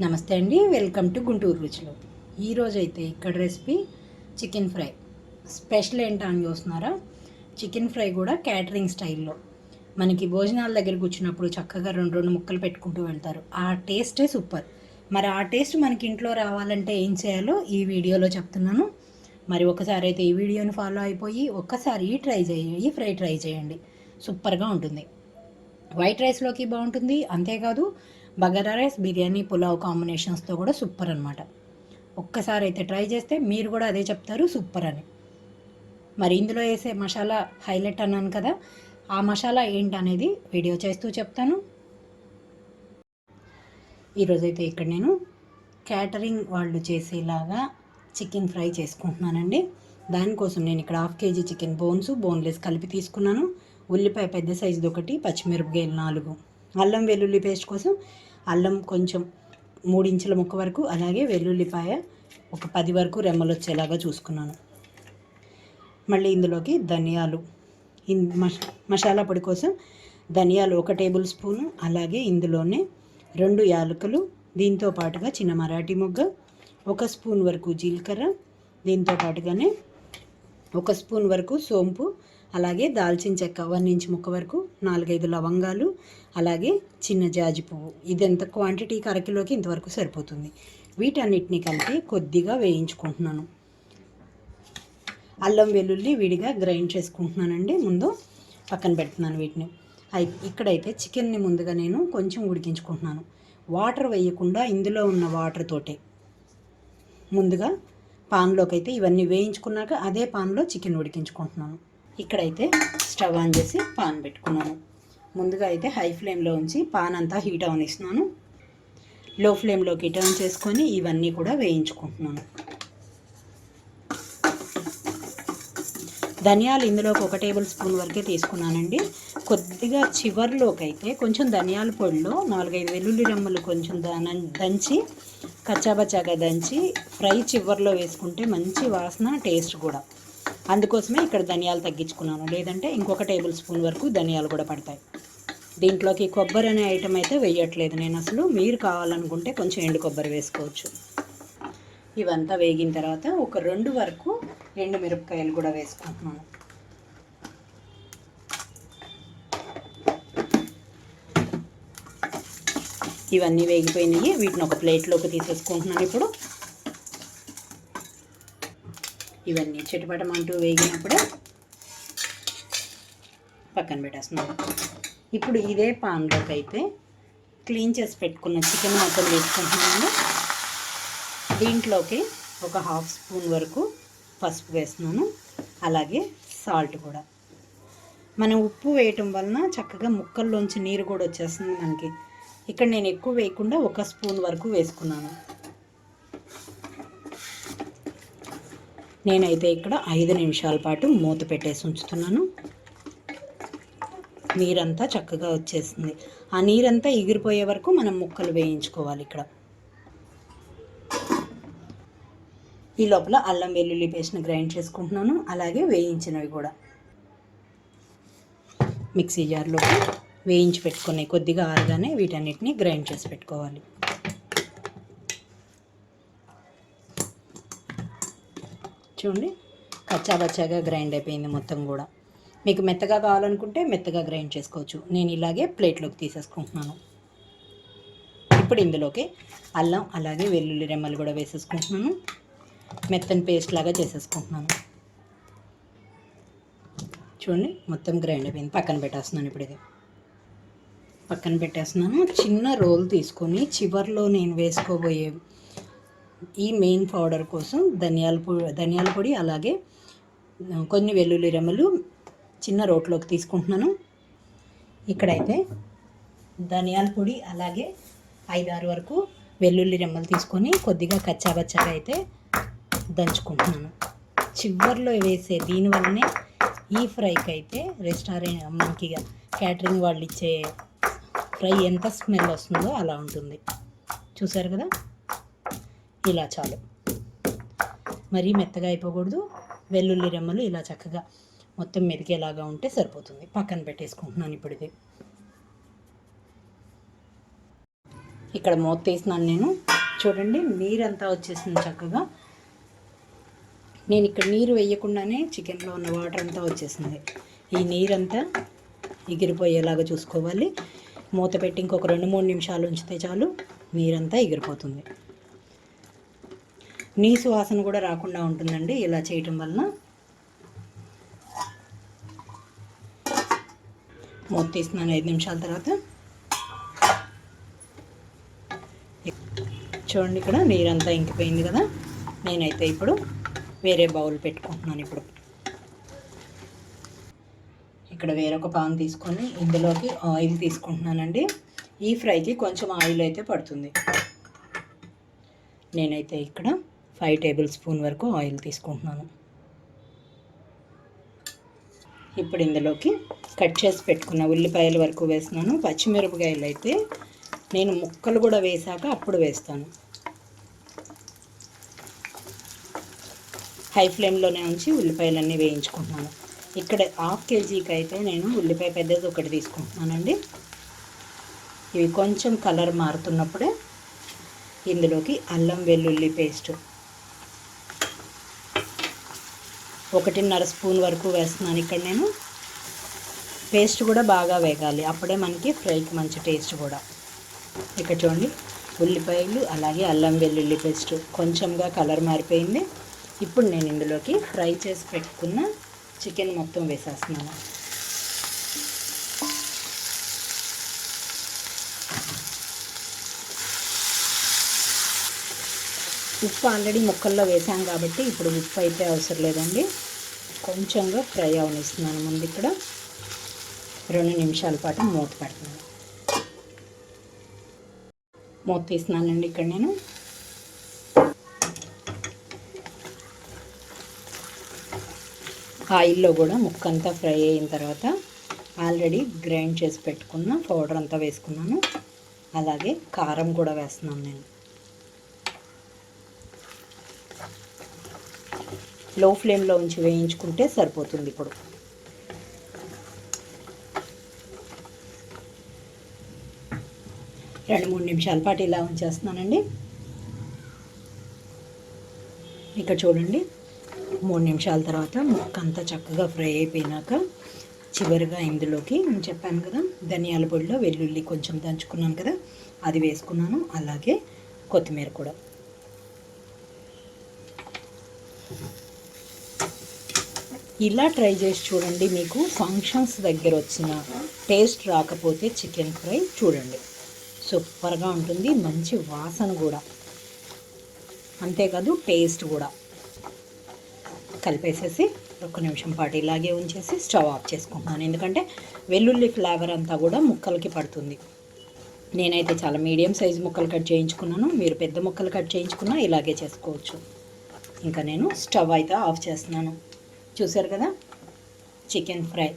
నమస్తే అండి, welcome to Guntur రుచులు. ఈరోజైతే ఇక్కడ రెసిపీ చికెన్ ఫ్రై. స్పెషల్ ఏంటో అని చూస్తున్నారా? చికెన్ ఫ్రై కూడా క్యాటరింగ్ స్టైల్లో మనకి భోజనాల దగ్గర కూర్చున్నప్పుడు చక్కగా రెండు రెండు ముక్కలు పెట్టుకుంటూ వెళ్తారు. ఆ టేస్టే సూపర్. మరి ఆ టేస్ట్ మనకి ఇంట్లో రావాలంటే ఏం చేయాలో ఈ వీడియోలో చెప్తున్నాను. మరి ఒకసారి అయితే ఈ వీడియోని ఫాలో అయిపోయి ఒక్కసారి ఈ ఫ్రై ట్రై చేయండి. సూపర్గా ఉంటుంది. వైట్ రైస్లోకి బాగుంటుంది, అంతేకాదు బగారా రైస్, బిర్యానీ, పులావ్ కాంబినేషన్స్తో కూడా సూపర్ అనమాట. ఒక్కసారి అయితే ట్రై చేస్తే మీరు కూడా అదే చెప్తారు సూపర్ అని. మరి ఇందులో వేసే మసాలా హైలైట్ అన్నాను కదా, ఆ మసాలా ఏంటనేది వీడియో చేస్తూ చెప్తాను. ఈరోజైతే ఇక్కడ నేను క్యాటరింగ్ వాళ్ళు చేసేలాగా చికెన్ ఫ్రై చేసుకుంటున్నానండి. దానికోసం నేను ఇక్కడ 1/2 kg చికెన్ బోన్లెస్ కలిపి తీసుకున్నాను. ఉల్లిపాయ పెద్ద సైజుది ఒకటి, పచ్చిమిరపకాయలు 4, అల్లం వెల్లుల్లి పేస్ట్ కోసం అల్లం కొంచెం 3 ఇంచుల ముక్క వరకు, అలాగే వెల్లుల్లిపాయ ఒక 10 వరకు రెమ్మలు వచ్చేలాగా చూసుకున్నాను. మళ్ళీ ఇందులోకి ధనియాలు, మసాలా పొడి కోసం ధనియాలు 1 టేబుల్ స్పూను, అలాగే ఇందులోనే 2 యాలకులు, దీంతో పాటుగా చిన్న మరాఠీ మొగ్గ, 1 స్పూన్ వరకు జీలకర్ర, దీంతో పాటుగానే 1 స్పూన్ వరకు సోంపు, అలాగే దాల్చిన చెక్క 1 ఇంచ్ ముక్క వరకు, 4-5 లవంగాలు, అలాగే చిన్న జాజి పువ్వు. ఇదంత క్వాంటిటీకి అరకిలోకి ఇంతవరకు సరిపోతుంది. వీటన్నిటిని కలిపి కొద్దిగా వేయించుకుంటున్నాను. అల్లం వెల్లుల్లి విడిగా గ్రైండ్ చేసుకుంటున్నానండి. ముందు పక్కన పెడుతున్నాను వీటిని. ఇక్కడైతే చికెన్ని ముందుగా నేను కొంచెం ఉడికించుకుంటున్నాను. వాటర్ వేయకుండా ఇందులో ఉన్న వాటర్ తోటే ముందుగా పాన్లోకి అయితే ఇవన్నీ వేయించుకున్నాక అదే పాన్లో చికెన్ ఉడికించుకుంటున్నాను. ఇక్కడైతే స్టవ్ ఆన్ చేసి పాన్ పెట్టుకున్నాను. ముందుగా అయితే హై ఫ్లేమ్లో ఉంచి పాన్ అంతా హీట్ అవనిస్తున్నాను. లో ఫ్లేమ్లోకి టర్న్ చేసుకొని ఇవన్నీ కూడా వేయించుకుంటున్నాను. ధనియాలు ఇందులోకి 1 టేబుల్ స్పూన్ వరకే తీసుకున్నానండి. కొద్దిగా చివర్లోకి అయితే కొంచెం ధనియాల పొడిలో 4-5 వెల్లుల్లి రెమ్మలు కొంచెం దంచి కచ్చాబచ్చాగా దంచి ఫ్రై చివర్లో వేసుకుంటే మంచి వాసన, టేస్ట్ కూడా. అందుకోసమే ఇక్కడ ధనియాలు తగ్గించుకున్నాను, లేదంటే ఇంకొక టేబుల్ స్పూన్ వరకు ధనియాలు కూడా పడతాయి. దీంట్లోకి కొబ్బరి అనే ఐటమ్ అయితే వేయట్లేదు నేను అసలు. మీరు కావాలనుకుంటే కొంచెం ఎండు కొబ్బరి వేసుకోవచ్చు. ఇవంతా వేగిన తర్వాత ఒక 2 వరకు ఎండుమిరపకాయలు కూడా వేసుకుంటున్నాను. ఇవన్నీ వేగిపోయినాయి. వీటిని ఒక ప్లేట్లోకి తీసేసుకుంటున్నాను. ఇప్పుడు ఇవన్నీ చిటపటమంటూ వేగినప్పుడే పక్కన పెట్టేస్తున్నాను. ఇప్పుడు ఇదే పాన్లోకి అయితే క్లీన్ చేసి పెట్టుకున్న చికెన్ మొత్తం వేసుకుంటున్నాను. దీంట్లోకి ఒక 1/2 స్పూన్ వరకు పసుపు వేస్తున్నాను, అలాగే సాల్ట్ కూడా. మనం ఉప్పు వేయటం వలన చక్కగా ముక్కల్లోంచి నీరు కూడా వచ్చేస్తుంది మనకి. ఇక్కడ నేను ఎక్కువ వేయకుండా 1 స్పూన్ వరకు వేసుకున్నాను. నేనైతే ఇక్కడ 5 నిమిషాల పాటు మూత పెట్టేసి ఉంచుతున్నాను. నీరంతా చక్కగా వచ్చేస్తుంది. ఆ నీరంతా ఎగిరిపోయే వరకు మనం ముక్కలు వేయించుకోవాలి. ఇక్కడ ఈ లోపల అల్లం వెల్లుల్లి పేస్ట్ని గ్రైండ్ చేసుకుంటున్నాను, అలాగే వేయించినవి కూడా మిక్సీ జార్లోకి వేయించి పెట్టుకుని కొద్దిగా ఆరగానే వీటన్నిటిని గ్రైండ్ చేసి పెట్టుకోవాలి. చూడండి, కచ్చాబచ్చాగా గ్రైండ్ అయిపోయింది మొత్తం కూడా. మీకు మెత్తగా కావాలనుకుంటే మెత్తగా గ్రైండ్ చేసుకోవచ్చు. నేను ఇలాగే ప్లేట్లోకి తీసేసుకుంటున్నాను. ఇప్పుడు ఇందులోకి అల్లం అలాగే వెల్లుల్లి రెమ్మలు కూడా వేసేసుకుంటున్నాను. మెత్తని పేస్ట్ లాగా చేసేసుకుంటున్నాను. చూడండి, మొత్తం గ్రైండ్ అయిపోయింది. పక్కన పెట్టేస్తున్నాను. ఇప్పుడు ఇది పక్కన పెట్టేస్తున్నాను. చిన్న రోల్ తీసుకొని చివర్లో నేను వేసుకోబోయే ఈ మెయిన్ పౌడర్ కోసం ధనియాల పొడి అలాగే కొన్ని వెల్లుల్లి రెమ్మలు చిన్న రోట్లోకి తీసుకుంటున్నాను. ఇక్కడైతే ధనియాల పొడి అలాగే 5-6 వరకు వెల్లుల్లి రెమ్మలు తీసుకొని కొద్దిగా కచ్చాబచ్చాగా అయితే దంచుకుంటున్నాను. చివర్లో వేసే దీనివల్లనే ఈ ఫ్రైకి అయితే రెస్టారెంట్ మనకి క్యాటరింగ్ వాళ్ళు ఇచ్చే ఫ్రై ఎంత స్మెల్ వస్తుందో అలా ఉంటుంది. చూసారు కదా, ఇలా చాలు. మరీ మెత్తగా అయిపోకూడదు. వెల్లుల్లి రెమ్మలు ఇలా చక్కగా మొత్తం మెదిగేలాగా ఉంటే సరిపోతుంది. పక్కన పెట్టేసుకుంటున్నాను. ఇప్పుడు ఇది ఇక్కడ మూత తీసినాను నేను. చూడండి నీరంతా వచ్చేసింది చక్కగా. నేను ఇక్కడ నీరు వేయకుండానే చికెన్లో ఉన్న వాటర్ అంతా వచ్చేసింది. ఈ నీరంతా ఎగిరిపోయేలాగా చూసుకోవాలి. మూత పెట్టి ఇంకొక 2-3 నిమిషాలు ఉంచితే చాలు, నీరంతా ఎగిరిపోతుంది. నీసు వాసన కూడా రాకుండా ఉంటుందండి ఇలా చేయటం వలన. మూత తీస్తున్నాను 5 నిమిషాల తర్వాత. చూడండి ఇక్కడ నీరంతా ఇంకిపోయింది కదా. నేనైతే ఇప్పుడు వేరే బౌల్ పెట్టుకుంటున్నాను. ఇక్కడ వేరొక పాన్ తీసుకొని ఇందులోకి ఆయిల్ తీసుకుంటున్నానండి. ఈ ఫ్రైకి కొంచెం ఆయిల్ అయితే పడుతుంది. నేనైతే ఇక్కడ 5 టేబుల్ స్పూన్ వరకు ఆయిల్ తీసుకుంటున్నాను. ఇప్పుడు ఇందులోకి కట్ చేసి పెట్టుకున్న ఉల్లిపాయల వరకు వేస్తున్నాను. పచ్చిమిరపకాయలు అయితే నేను ముక్కలు కూడా వేసాక అప్పుడు వేస్తాను. హై ఫ్లేమ్లోనే ఉంచి ఉల్లిపాయలన్నీ వేయించుకుంటున్నాను. ఇక్కడ 1/2 కేజీకి అయితే నేను ఉల్లిపాయ పెద్దది ఒకటి తీసుకుంటున్నానండి. ఇవి కొంచెం కలర్ మారుతున్నప్పుడే ఇందులోకి అల్లం వెల్లుల్లి పేస్ట్ 1.5 స్పూన్ వరకు వేస్తున్నాను. ఇక్కడ నేను పేస్ట్ కూడా బాగా వేగాలి, అప్పుడే మనకి ఫ్రైకి మంచి టేస్ట్ కూడా. ఇక్కడ చూడండి ఉల్లిపాయలు అలాగే అల్లం వెల్లుల్లి పేస్ట్ కొంచెంగా కలర్ మారిపోయింది. ఇప్పుడు నేను ఇందులోకి ఫ్రై చేసి పెట్టుకున్న చికెన్ మొత్తం వేసేస్తున్నాను. ఉప్పు ఆల్రెడీ ముక్కల్లో వేసాం కాబట్టి ఇప్పుడు ఉప్పు అయితే అవసరం లేదండి. కొంచెంగా ఫ్రై అవనిస్తున్నాను. ముందు ఇక్కడ 2 నిమిషాల పాటు మూత పెడుతున్నాను. మూత తీస్తున్నానండి. ఇక్కడ నేను ఆయిల్లో కూడా ముక్క అంతా ఫ్రై అయిన తర్వాత ఆల్రెడీ గ్రైండ్ చేసి పెట్టుకున్న పౌడర్ అంతా వేసుకున్నాను. అలాగే కారం కూడా వేస్తున్నాను నేను. లో ఫ్లేమ్లో ఉంచి వేయించుకుంటే సరిపోతుంది. ఇప్పుడు రెండు 3 నిమిషాల పాటు ఇలా ఉంచేస్తున్నానండి. ఇక్కడ చూడండి 3 నిమిషాల తర్వాత ముక్క అంతా చక్కగా ఫ్రై అయిపోయినాక చివరిగా ఇందులోకి నేను చెప్పాను కదా ధనియాల పొడిలో వెల్లుల్లి కొంచెం దంచుకున్నాను కదా, అది వేసుకున్నాను. అలాగే కొత్తిమీర కూడా. ఇలా ట్రై చేసి చూడండి. మీకు ఫంక్షన్స్ దగ్గర వచ్చిన టేస్ట్ రాకపోతే చికెన్ ఫ్రై చూడండి, సూపర్గా ఉంటుంది. మంచి వాసన కూడా, అంతేకాదు టేస్ట్ కూడా. కలిపేసేసి 1 నిమిషం పాటు ఇలాగే ఉంచేసి స్టవ్ ఆఫ్ చేసుకుంటున్నాను. ఎందుకంటే వెల్లుల్లి ఫ్లేవర్ అంతా కూడా ముక్కలకి పడుతుంది. నేనైతే చాలా మీడియం సైజు ముక్కలు కట్ చేయించుకున్నాను. మీరు పెద్ద ముక్కలు కట్ చేయించుకున్నా ఇలాగే చేసుకోవచ్చు. ఇంకా నేను స్టవ్ అయితే ఆఫ్ చేస్తున్నాను. చూసారు కదా చికెన్ ఫ్రై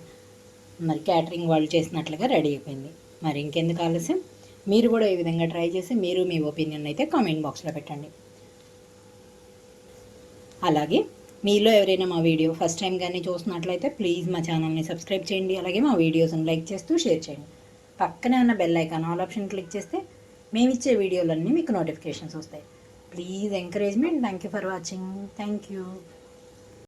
మరి క్యాటరింగ్ వాళ్ళు చేసినట్లుగా రెడీ అయిపోయింది. మరి ఇంకెందుకు ఆలస్యం, మీరు కూడా ఈ విధంగా ట్రై చేసి మీరు మీ ఒపీనియన్ అయితే కామెంట్ బాక్స్లో పెట్టండి. అలాగే మీలో ఎవరైనా మా వీడియో ఫస్ట్ టైం కానీ చూస్తున్నట్లయితే ప్లీజ్ మా ఛానల్ని సబ్స్క్రైబ్ చేయండి. అలాగే మా వీడియోస్ని లైక్ చేస్తూ షేర్ చేయండి. పక్కనే ఉన్న bell icon all option click చేస్తే మేము ఇచ్చే వీడియోలన్నీ మీకు నోటిఫికేషన్స్ వస్తాయి. Please encouragement. Thank you for watching. Thank you.